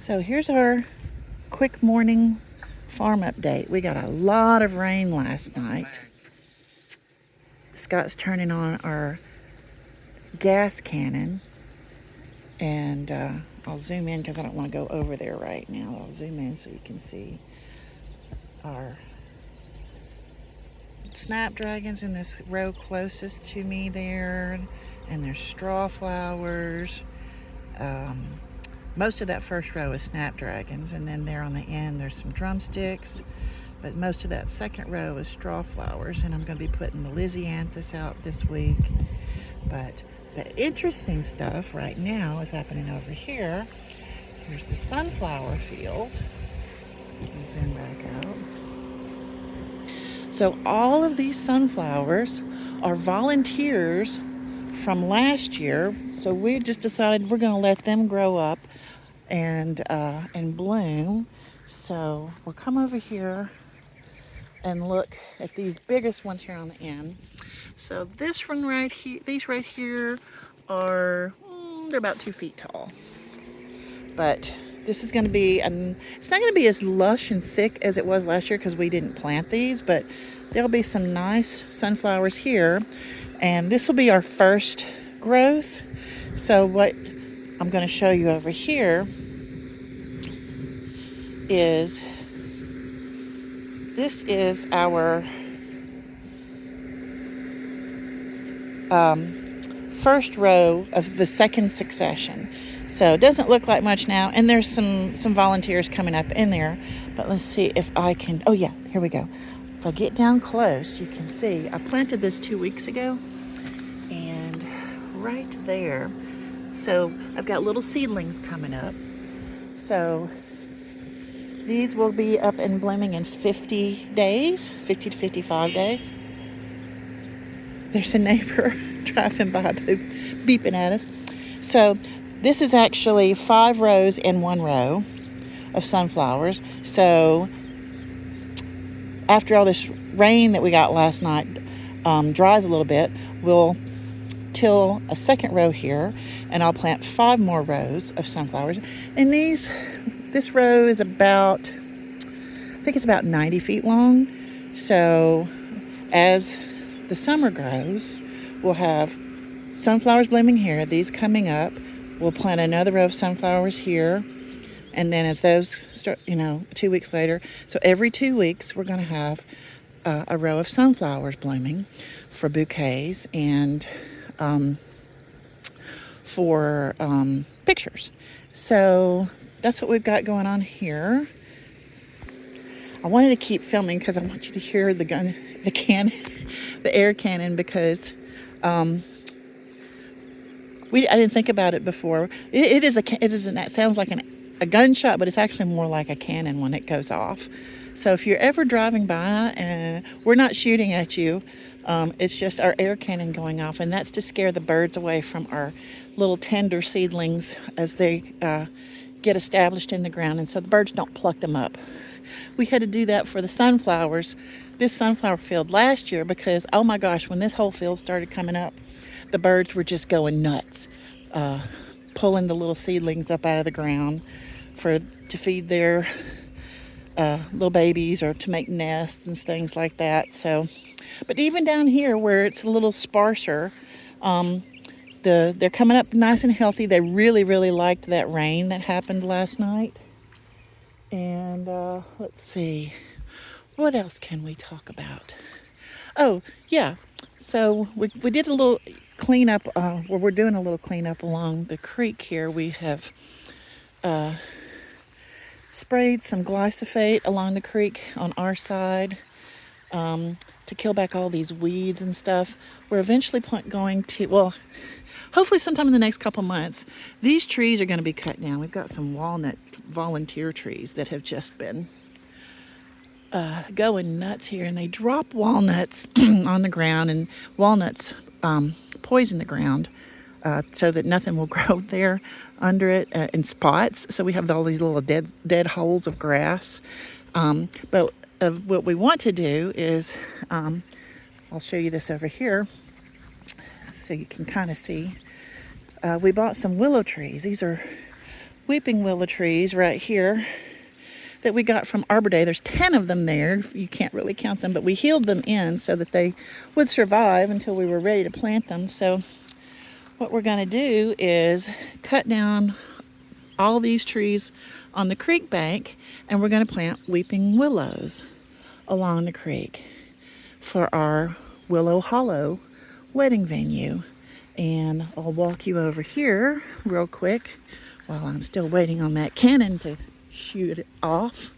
So here's our quick morning farm update. We got a lot of rain last night. Scott's turning on our gas cannon, and I'll zoom in because I don't want to go over there right now. I'll zoom in so you can see our snapdragons in this row closest to me there, and there's straw flowers. Most of that first row is snapdragons, and then there on the end there's some drumsticks, but most of that second row is straw flowers, and I'm going to be putting the Lisianthus out this week. But the interesting stuff right now is happening over here. Here's the sunflower field. Zoom back out. So all of these sunflowers are volunteers from last year. So we just decided we're going to let them grow up and bloom. So we'll come over here and look at these biggest ones here on the end. So this one right here, these right here are they're about 2 feet tall. But this is going to be, it's not going to be as lush and thick as it was last year because we didn't plant these, but there'll be some nice sunflowers here. And this will be our first growth. So what I'm going to show you over here is, this is our first row of the second succession. So it doesn't look like much now, and there's some volunteers coming up in there. But let's see if I can, oh yeah, here we go. If I get down close, you can see I planted this 2 weeks ago, and right there, so I've got little seedlings coming up. So these will be up and blooming in 50 days, 50 to 55 days. There's a neighbor driving by beeping at us. So this is actually 5 rows in 1 row of sunflowers. So after all this rain that we got last night dries a little bit, we'll till a second row here, and I'll plant 5 more rows of sunflowers. And this row is about, I think it's about 90 feet long. So as the summer grows, we'll have sunflowers blooming here, these coming up. We'll plant another row of sunflowers here. And then as those start, 2 weeks later, so every 2 weeks we're going to have a row of sunflowers blooming for bouquets and for pictures. So that's what we've got going on here. I wanted to keep filming because I want you to hear the cannon, the air cannon, because I didn't think about it before. It sounds like a gunshot, but it's actually more like a cannon when it goes off. So if you're ever driving by and we're not shooting at you, it's just our air cannon going off, and that's to scare the birds away from our little tender seedlings as they get established in the ground, and so the birds don't pluck them up. We had to do that for the sunflowers, this sunflower field last year, because oh my gosh, when this whole field started coming up, the birds were just going nuts, pulling the little seedlings up out of the ground to feed their little babies or to make nests and things like that. So, but even down here where it's a little sparser, they're coming up nice and healthy. They really, really liked that rain that happened last night. And let's see, what else can we talk about? Oh, yeah. So we did a little cleanup, we're doing a little cleanup along the creek here. We have sprayed some glyphosate along the creek on our side to kill back all these weeds and stuff. We're eventually going to, well, hopefully sometime in the next couple months, these trees are going to be cut down. We've got some walnut volunteer trees that have just been going nuts here, and they drop walnuts on the ground, and walnuts poison the ground so that nothing will grow there under it in spots. So we have all these little dead holes of grass. But what we want to do is, I'll show you this over here so you can kind of see. We bought some willow trees. These are weeping willow trees right here that we got from Arbor Day. There's 10 of them there. You can't really count them, but we healed them in so that they would survive until we were ready to plant them. So what we're going to do is cut down all these trees on the creek bank, and we're going to plant weeping willows along the creek for our Willow Hollow wedding venue. And I'll walk you over here real quick while I'm still waiting on that cannon to shoot it off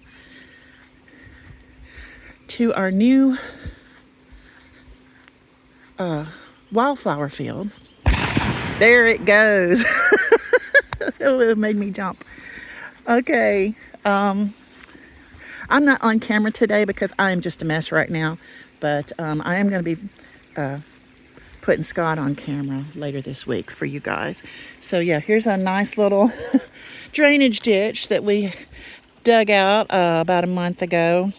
to our new wildflower field. There it goes. It made me jump. Okay. I'm not on camera today because I'm just a mess right now, but I am going to be putting Scott on camera later this week for you guys. So yeah, here's a nice little drainage ditch that we dug out about a month ago.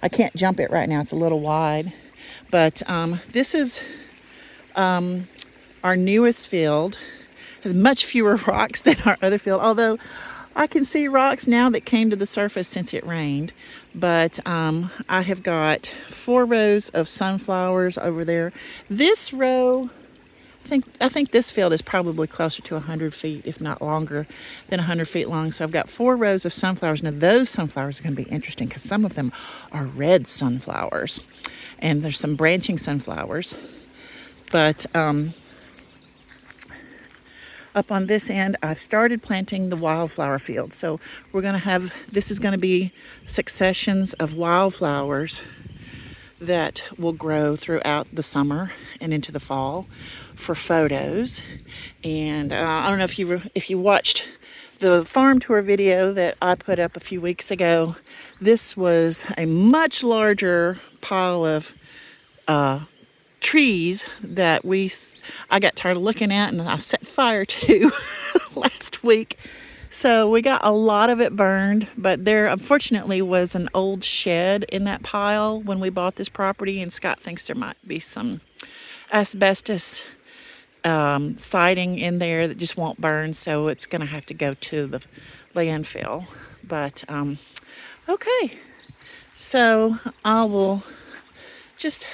I can't jump it right now, it's a little wide, but this is our newest field. It has much fewer rocks than our other field, although I can see rocks now that came to the surface since it rained. But I have got 4 rows of sunflowers over there. This row, I think this field is probably closer to 100 feet, if not longer than 100 feet long. So I've got 4 rows of sunflowers. Now those sunflowers are going to be interesting because some of them are red sunflowers, and there's some branching sunflowers. But up on this end, I've started planting the wildflower field. So we're going to have, this is going to be successions of wildflowers that will grow throughout the summer and into the fall for photos. And I don't know if you watched the farm tour video that I put up a few weeks ago. This was a much larger pile of trees that I got tired of looking at and I set fire to last week. So we got a lot of it burned, but there unfortunately was an old shed in that pile when we bought this property, and Scott thinks there might be some asbestos siding in there that just won't burn, so it's going to have to go to the landfill. But okay, so I will just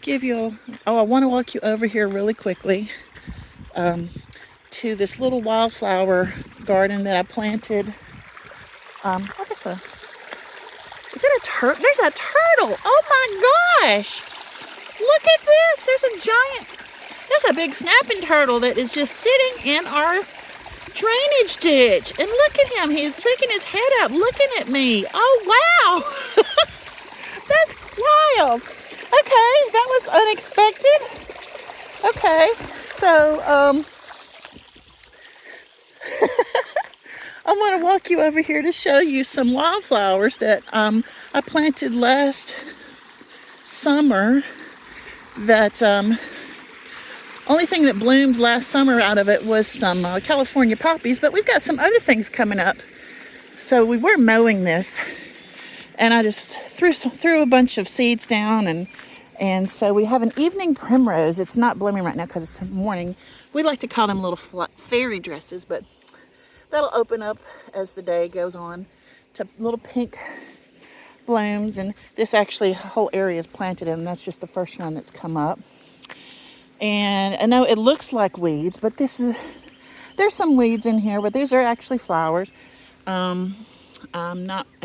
give you I want to walk you over here really quickly to this little wildflower garden that I planted. Oh, is it a turtle? There's a turtle. Oh my gosh, look at this. There's a big snapping turtle that is just sitting in our drainage ditch, and look at him, he's sticking his head up looking at me. Oh wow. That's wild. Okay, that was unexpected. Okay, so I want to walk you over here to show you some wildflowers that I planted last summer. That only thing that bloomed last summer out of it was some California poppies, but we've got some other things coming up. So we were mowing this, and I just threw a bunch of seeds down, and so we have an evening primrose. It's not blooming right now because it's morning. We like to call them little fairy dresses, but that'll open up as the day goes on to little pink blooms. And this actually whole area is planted, and that's just the first one that's come up. And I know it looks like weeds, but there's some weeds in here, but these are actually flowers. I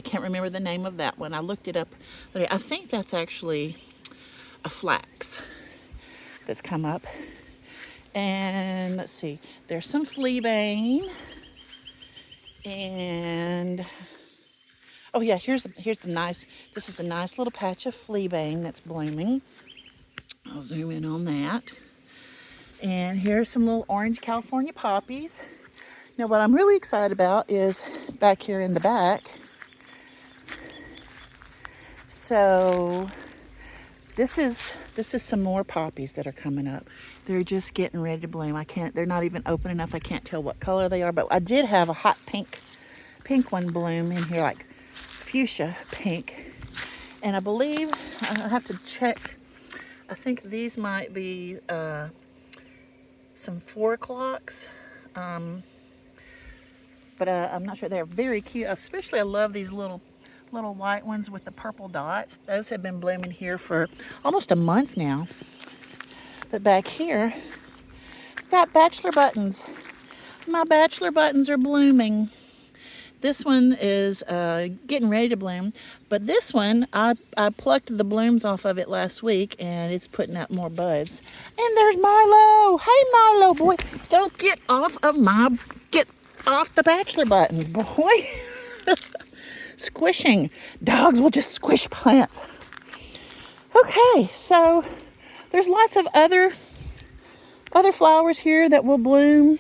can't remember the name of that one. I looked it up. I think that's actually a flax that's come up. And let's see, there's some fleabane. And oh yeah, here's this is a nice little patch of fleabane that's blooming. I'll zoom in on that. And here's some little orange California poppies. Now what I'm really excited about is back here in the back. So this is some more poppies that are coming up. They're just getting ready to bloom. They're not even open enough. I can't tell what color they are, but I did have a hot pink one bloom in here, like fuchsia pink. And I believe, I have to check, I think these might be some 4 o'clocks. but I'm not sure. They're very cute. Especially, I love these little white ones with the purple dots. Those have been blooming here for almost a month now. But back here, got bachelor buttons. My bachelor buttons are blooming. This one is getting ready to bloom, but this one, I plucked the blooms off of it last week, and it's putting out more buds. And there's Milo. Hey, Milo, boy. Don't get off the bachelor buttons, boy. Squishing. Dogs will just squish plants. Okay, so there's lots of other flowers here that will bloom.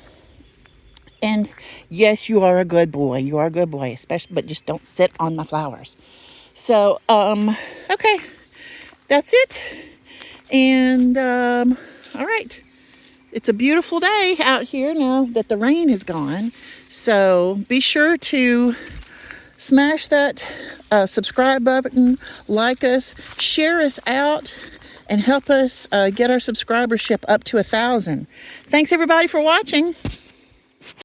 And yes, you are a good boy. You are a good boy, especially, but just don't sit on the flowers. So, okay, that's it. And, all right. It's a beautiful day out here now that the rain is gone. So be sure to smash that subscribe button, like us, share us out, and help us get our subscribership up to 1,000. Thanks everybody for watching.